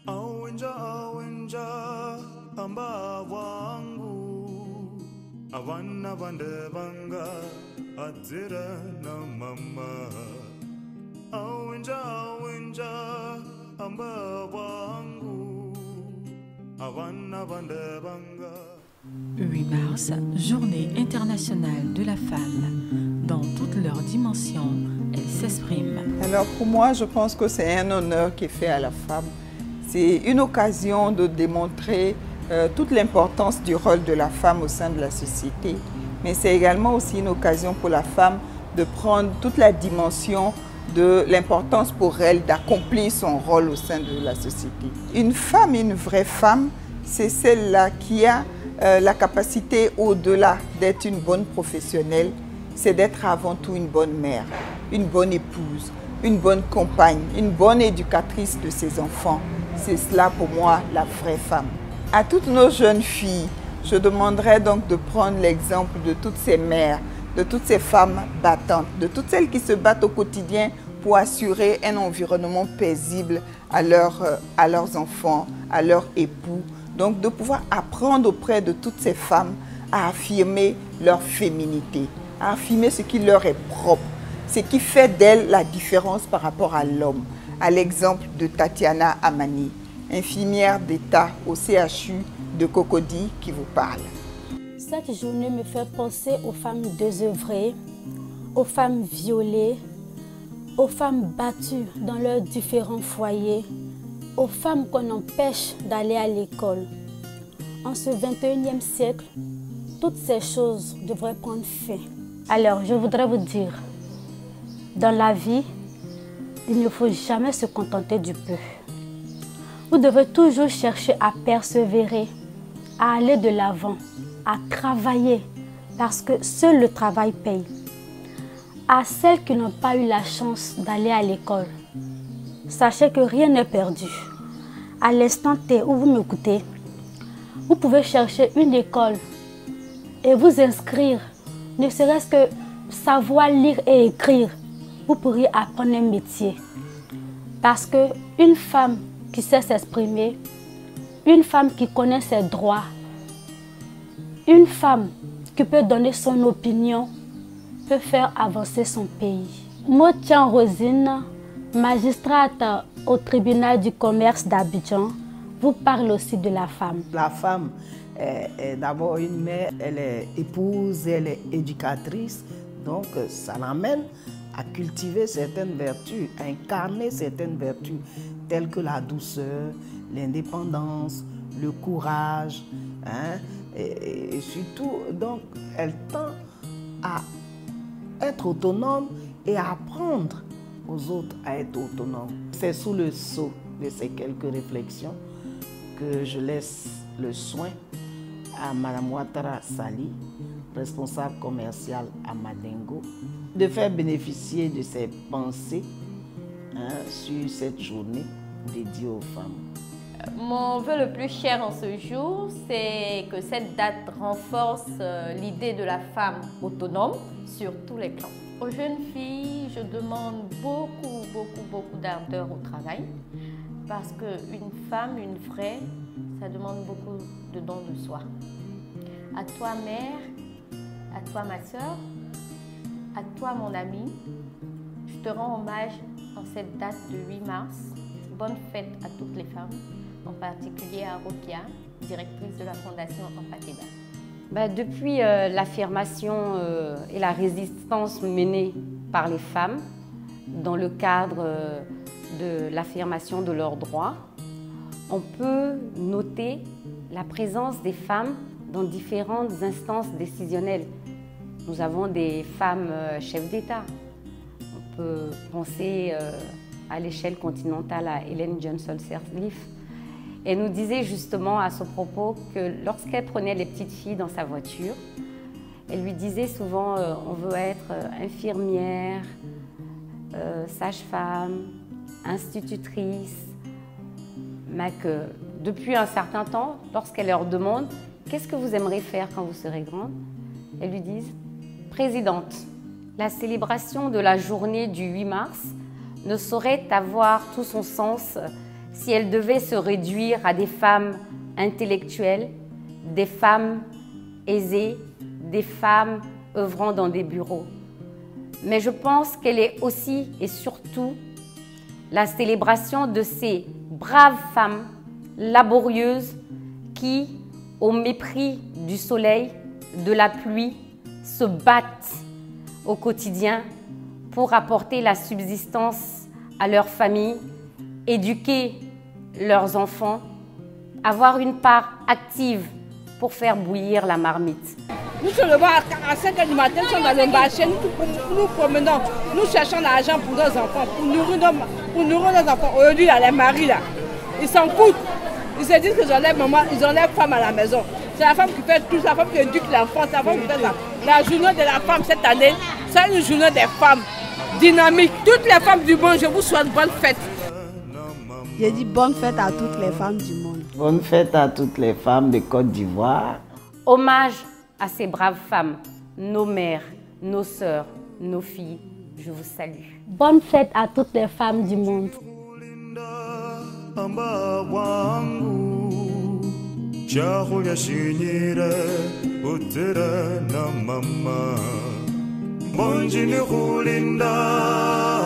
Awinja awinja amba wangu avana vandevanga adzira na mama. Awinja awinja amba wangu avana vandevanga. 8 mars, journée internationale de la femme. Dans toutes leurs dimensions, elle s'exprime. Alors pour moi, je pense que c'est un honneur qui est fait à la femme. C'est une occasion de démontrer toute l'importance du rôle de la femme au sein de la société. Mais c'est également aussi une occasion pour la femme de prendre toute la dimension de l'importance pour elle d'accomplir son rôle au sein de la société. Une femme, une vraie femme, c'est celle-là qui a la capacité au-delà d'être une bonne professionnelle, c'est d'être avant tout une bonne mère, une bonne épouse, une bonne compagne, une bonne éducatrice de ses enfants. C'est cela pour moi la vraie femme. À toutes nos jeunes filles, je demanderais donc de prendre l'exemple de toutes ces mères, de toutes ces femmes battantes, de toutes celles qui se battent au quotidien pour assurer un environnement paisible à leurs enfants, à leurs époux. Donc de pouvoir apprendre auprès de toutes ces femmes à affirmer leur féminité, à affirmer ce qui leur est propre, ce qui fait d'elles la différence par rapport à l'homme. À l'exemple de Tatiana Amani, infirmière d'État au CHU de Cocody qui vous parle. Cette journée me fait penser aux femmes désœuvrées, aux femmes violées, aux femmes battues dans leurs différents foyers, aux femmes qu'on empêche d'aller à l'école. En ce 21e siècle, toutes ces choses devraient prendre fin. Alors, je voudrais vous dire, dans la vie, il ne faut jamais se contenter du peu. Vous devez toujours chercher à persévérer, à aller de l'avant, à travailler, parce que seul le travail paye. À celles qui n'ont pas eu la chance d'aller à l'école, sachez que rien n'est perdu. À l'instant T où vous m'écoutez, vous pouvez chercher une école et vous inscrire, ne serait-ce que savoir lire et écrire. Vous pourriez apprendre un métier. Parce qu'une femme qui sait s'exprimer, une femme qui connaît ses droits, une femme qui peut donner son opinion, peut faire avancer son pays. Motian Rosine, magistrate au tribunal du commerce d'Abidjan, vous parle aussi de la femme. La femme est d'abord une mère, elle est épouse, elle est éducatrice, donc ça l'amène à cultiver certaines vertus, à incarner certaines vertus telles que la douceur, l'indépendance, le courage, hein, et surtout, donc, elle tend à être autonome et à apprendre aux autres à être autonomes. C'est sous le sceau de ces quelques réflexions que je laisse le soin à Mme Ouattara Sali, responsable commercial à Madengo, de faire bénéficier de ses pensées sur cette journée dédiée aux femmes. Mon vœu le plus cher en ce jour, c'est que cette date renforce l'idée de la femme autonome sur tous les plans. Aux jeunes filles, je demande beaucoup d'ardeur au travail parce qu'une femme, une vraie, ça demande beaucoup de dons de soi. À toi mère, à toi ma soeur, à toi mon amie, je te rends hommage en cette date de 8 mars. Bonne fête à toutes les femmes, en particulier à Rokia, directrice de la Fondation Empateda. Depuis l'affirmation et la résistance menée par les femmes dans le cadre de l'affirmation de leurs droits, on peut noter la présence des femmes dans différentes instances décisionnelles. Nous avons des femmes chefs d'État. On peut penser à l'échelle continentale à Ellen Johnson Sirleaf. Elle nous disait justement à ce propos que lorsqu'elle prenait les petites filles dans sa voiture, elle lui disait souvent on veut être infirmière, sage-femme, institutrice, mais que depuis un certain temps, lorsqu'elle leur demande qu'est-ce que vous aimeriez faire quand vous serez grande, elles lui disent présidente. La célébration de la journée du 8 mars ne saurait avoir tout son sens si elle devait se réduire à des femmes intellectuelles, des femmes aisées, des femmes œuvrant dans des bureaux. Mais je pense qu'elle est aussi et surtout la célébration de ces braves femmes laborieuses qui, au mépris du soleil, de la pluie, se battent au quotidien pour apporter la subsistance à leur famille, éduquer leurs enfants, avoir une part active pour faire bouillir la marmite. Nous se levons à 5 h du matin, nous sommes dans le marché, nous promenons, nous cherchons l'argent pour nos enfants, pour nourrir nos enfants. Aujourd'hui, les maris, là, ils s'en foutent. Ils se disent qu'ils enlèvent maman, ils enlèvent femme à la maison. C'est la femme qui fait tout, c'est la femme qui éduque l'enfant, c'est la femme qui fait ça. La journée de la femme cette année, c'est une journée des femmes dynamique. Toutes les femmes du monde, je vous souhaite bonne fête. J'ai dit bonne fête à toutes les femmes du monde. Bonne fête à toutes les femmes de Côte d'Ivoire. Hommage à ces braves femmes, nos mères, nos sœurs, nos filles, je vous salue. Bonne fête à toutes les femmes du monde. Bonjini kulinda